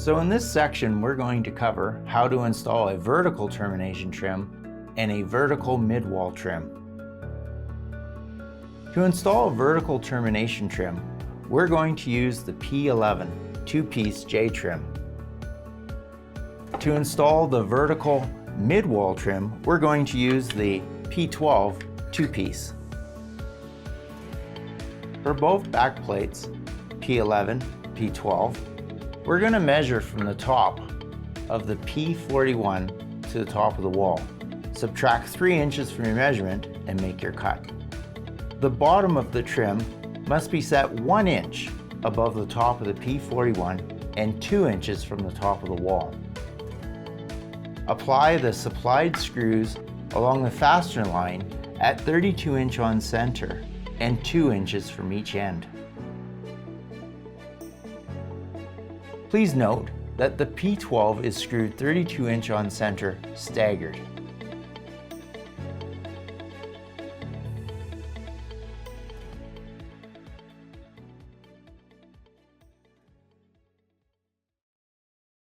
So in this section, we're going to cover how to install a vertical termination trim and a vertical mid-wall trim. To install a vertical termination trim, we're going to use the P11 two-piece J trim. To install the vertical mid-wall trim, we're going to use the P12 two-piece. For both backplates, P11, P12, we're going to measure from the top of the P41 to the top of the wall. Subtract 3 inches from your measurement and make your cut. The bottom of the trim must be set 1 inch above the top of the P41 and 2 inches from the top of the wall. Apply the supplied screws along the fastener line at 32 inch on center and 2 inches from each end. Please note that the P12 is screwed 32 inch on center staggered.